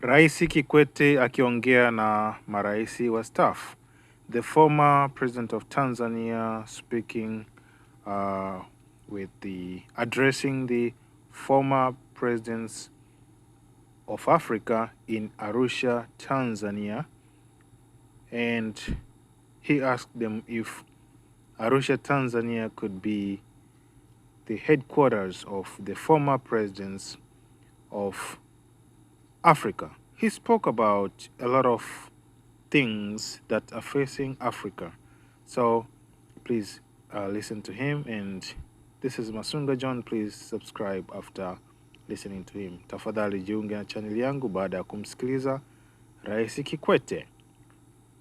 Rais Kikwete akiongea na maraisi wastaafu. The former president of Tanzania speaking addressing the former presidents of Africa in Arusha, Tanzania, and he asked them if Arusha, Tanzania could be the headquarters of the former presidents of Africa. He spoke about a lot of things that are facing Africa. So please listen to him. And this is Masunga John. Please subscribe after listening to him. Tafadhali jiunge na channel yangu baada ya kumsikiliza Rais Kikwete.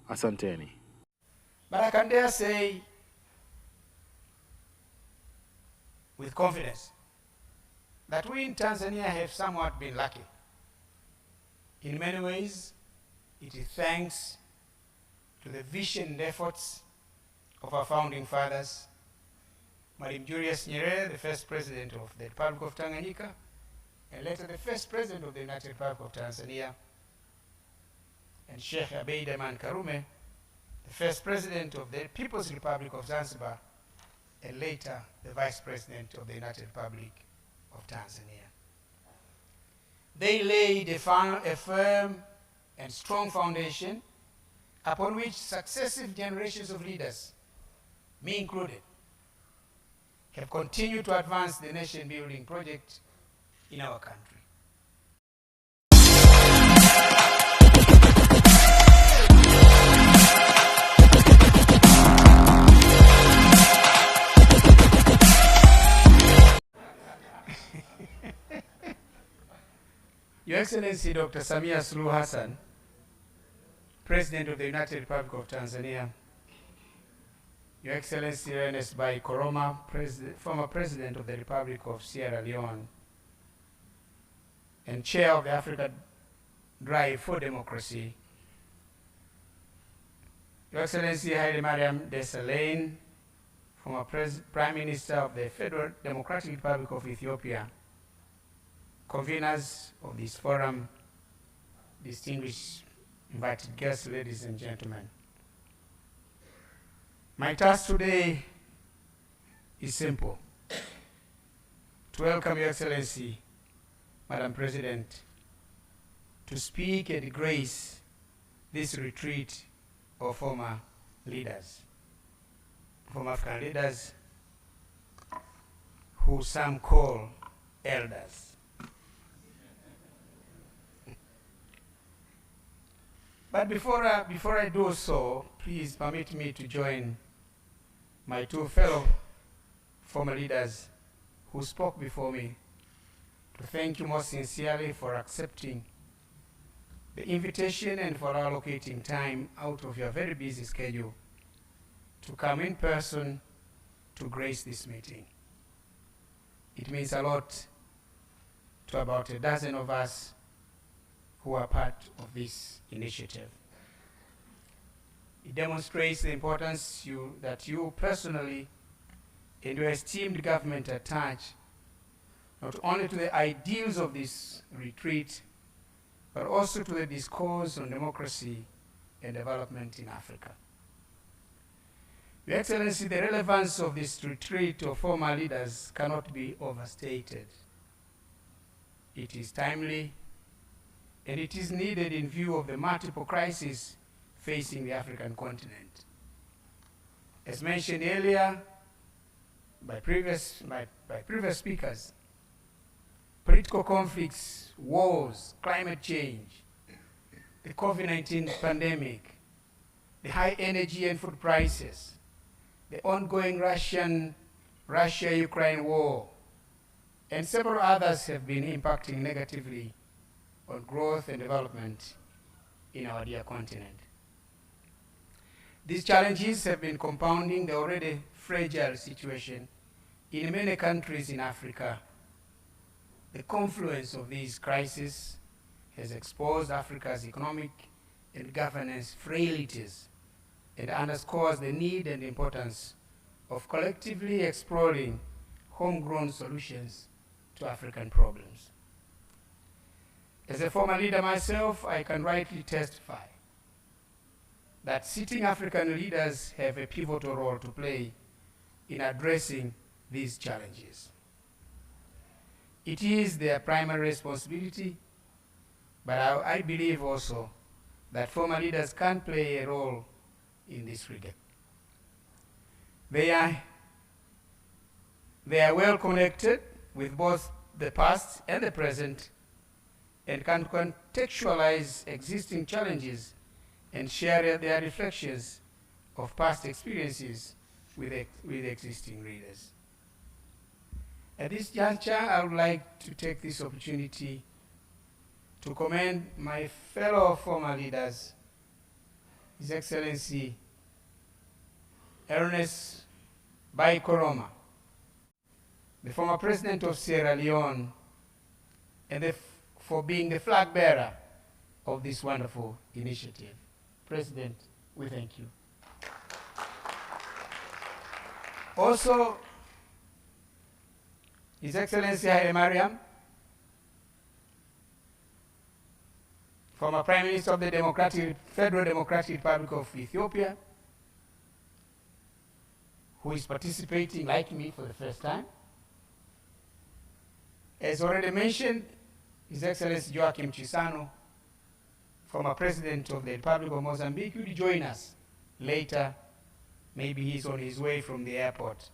Asanteni. But I can dare say with confidence that we in Tanzania have somewhat been lucky. In many ways, it is thanks to the vision and efforts of our founding fathers, Mwalimu Julius Nyerere, the first president of the Republic of Tanganyika, and later the first president of the United Republic of Tanzania, and Sheikh Abeid Aman Karume, the first president of the People's Republic of Zanzibar, and later the vice president of the United Republic of Tanzania. They laid a firm and strong foundation upon which successive generations of leaders, me included, have continued to advance the nation-building project in our country. Your Excellency Dr. Samia Suluhu Hassan, President of the United Republic of Tanzania, Your Excellency Ernest Bai Koroma, former President of the Republic of Sierra Leone, and Chair of the Africa Drive for Democracy, Your Excellency Haile Mariam Desalegn, former Prime Minister of the Federal Democratic Republic of Ethiopia, conveners of this forum, distinguished invited guests, ladies and gentlemen. My task today is simple: to welcome Your Excellency, Madam President, to speak and grace this retreat of former leaders, former African leaders who some call elders. But before I do so, please permit me to join my two fellow former leaders who spoke before me to thank you most sincerely for accepting the invitation and for allocating time out of your very busy schedule to come in person to grace this meeting. It means a lot to about a dozen of us who are part of this initiative. It demonstrates the importance that you personally and your esteemed government attach not only to the ideals of this retreat, but also to the discourse on democracy and development in Africa. Your Excellency, the relevance of this retreat of former leaders cannot be overstated. It is timely, and it is needed in view of the multiple crises facing the African continent. As mentioned earlier by previous speakers, political conflicts, wars, climate change, the COVID-19 pandemic, the high energy and food prices, the ongoing Russia-Ukraine war, and several others have been impacting negatively on growth and development in our dear continent. These challenges have been compounding the already fragile situation in many countries in Africa. The confluence of these crises has exposed Africa's economic and governance frailties and underscores the need and importance of collectively exploring homegrown solutions to African problems. As a former leader myself, I can rightly testify that sitting African leaders have a pivotal role to play in addressing these challenges. It is their primary responsibility, but I believe also that former leaders can play a role in this regard. They are well connected with both the past and the present, and can contextualize existing challenges and share their reflections of past experiences with existing readers. At this juncture, I would like to take this opportunity to commend my fellow former leaders, His Excellency Ernest Bai Koroma, the former president of Sierra Leone, and for being the flag bearer of this wonderful initiative. President, we thank you. Also, His Excellency Haile Mariam, former Prime Minister of the Federal Democratic Republic of Ethiopia, who is participating, like me, for the first time. As already mentioned, His Excellency Joachim Chissano, former President of the Republic of Mozambique, will join us later. Maybe he's on his way from the airport.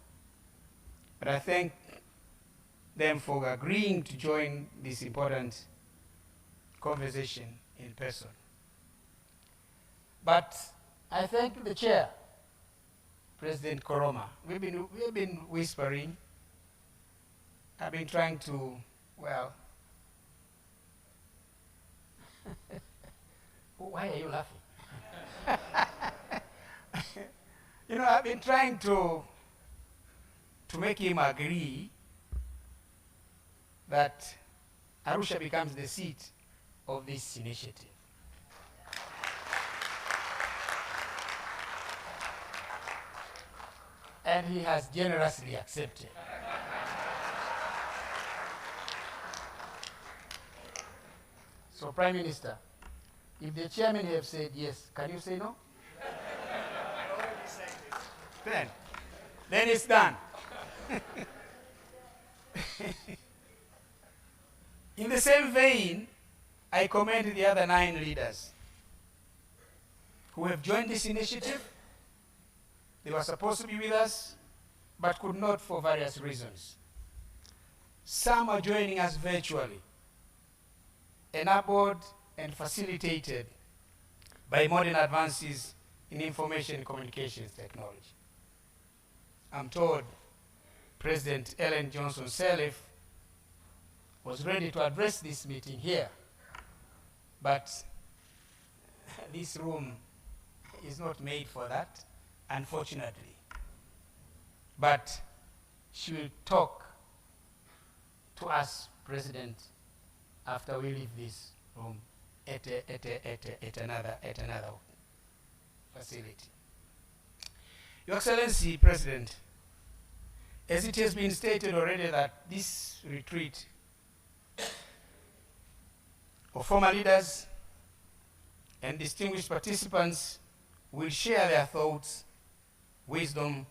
But I thank them for agreeing to join this important conversation in person. But I thank the chair, President Koroma. We've been whispering. I've been trying to, well, why are you laughing? You know, I've been trying to make him agree that Arusha becomes the seat of this initiative. And he has generously accepted. So, Prime Minister, if the chairman have said yes, can you say no? Then it's done. In the same vein, I commend the other 9 leaders who have joined this initiative. They were supposed to be with us, but could not for various reasons. Some are joining us virtually, enabled and facilitated by modern advances in information and communications technology. I'm told President Ellen Johnson Sirleaf was ready to address this meeting here, but this room is not made for that, unfortunately. But she will talk to us, President, after we leave this room at another facility. Your Excellency, President, as it has been stated already that this retreat of former leaders and distinguished participants will share their thoughts, wisdom,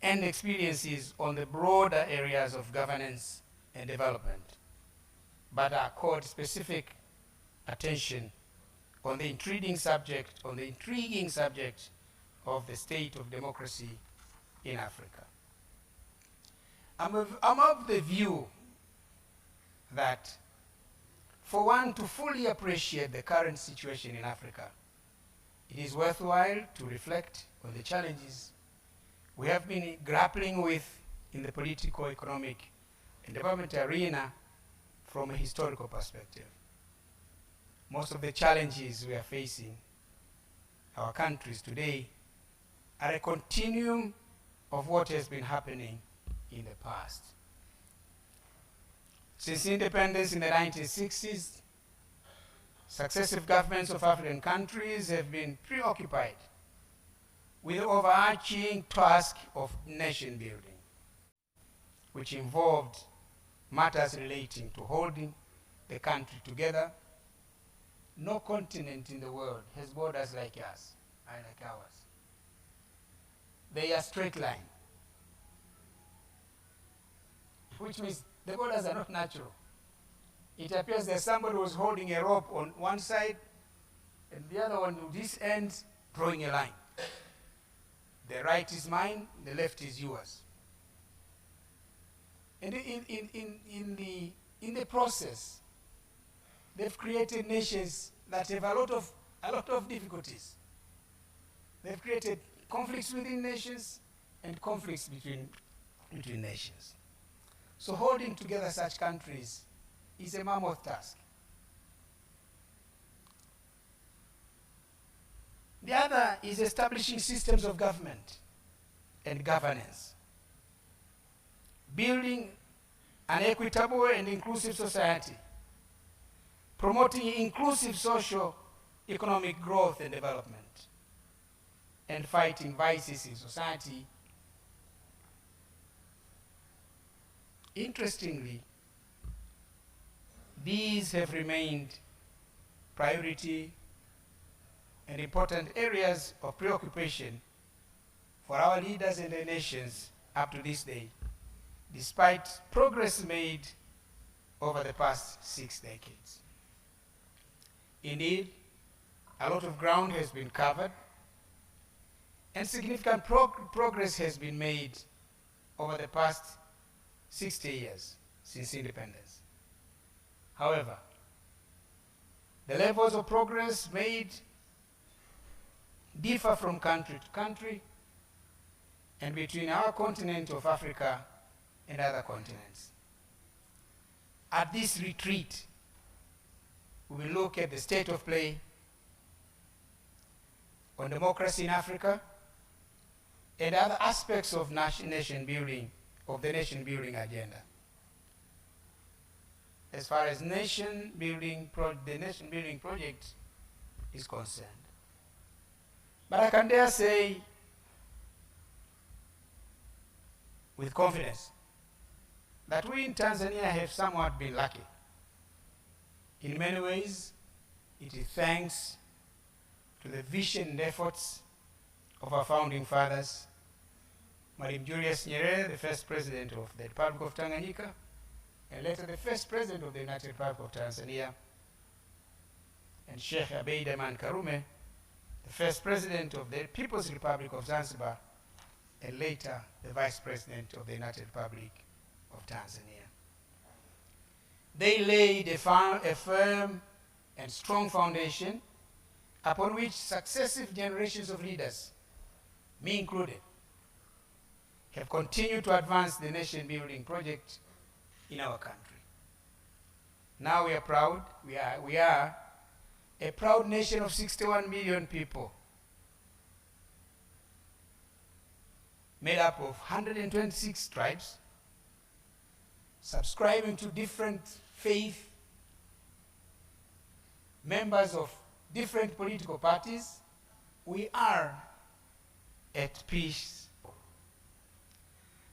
and experiences on the broader areas of governance and development, but accord specific attention on the intriguing subject of the state of democracy in Africa. I'm of the view that for one to fully appreciate the current situation in Africa, it is worthwhile to reflect on the challenges we have been grappling with in the political, economic, and development arena from a historical perspective. Most of the challenges we are facing, our countries today, are a continuum of what has been happening in the past. Since independence in the 1960s, successive governments of African countries have been preoccupied with the overarching task of nation building, which involved matters relating to holding the country together. No continent in the world has borders like us, like ours. They are straight line, which means the borders are not natural. It appears that somebody was holding a rope on one side and the other one on this end, drawing a line. The right is mine, the left is yours. And in the process, they've created nations that have a lot of difficulties. They've created conflicts within nations and conflicts between nations. So holding together such countries is a mammoth task. The other is establishing systems of government and governance, building an equitable and inclusive society, promoting inclusive social economic growth and development, and fighting vices in society. Interestingly, these have remained priority and important areas of preoccupation for our leaders and the nations up to this day, despite progress made over the past 6 decades. Indeed, a lot of ground has been covered and significant progress has been made over the past 60 years since independence. However, the levels of progress made differ from country to country and between our continent of Africa and other continents. At this retreat, we will look at the state of play on democracy in Africa and other aspects of nation building, of the nation building agenda. As far as the nation building project is concerned. But I can dare say with confidence that we in Tanzania have somewhat been lucky. In many ways, it is thanks to the vision and efforts of our founding fathers, Mwalimu Julius Nyerere, the first president of the Republic of Tanganyika, and later the first president of the United Republic of Tanzania, and Sheikh Abeid Aman Karume, the first president of the People's Republic of Zanzibar, and later the vice president of the United Republic of Tanzania. They laid a firm and strong foundation upon which successive generations of leaders, me included, have continued to advance the nation building project in our country. Now we are proud, we are a proud nation of 61 million people, made up of 126 tribes, subscribing to different faith, members of different political parties. We are at peace.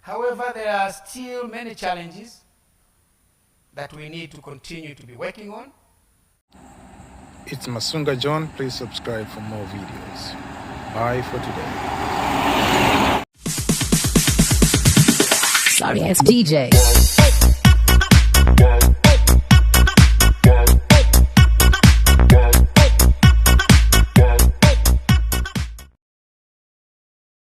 However, there are still many challenges that we need to continue to be working on. It's Masunga John. Please subscribe for more videos. Bye for today. Sorry, it's DJ.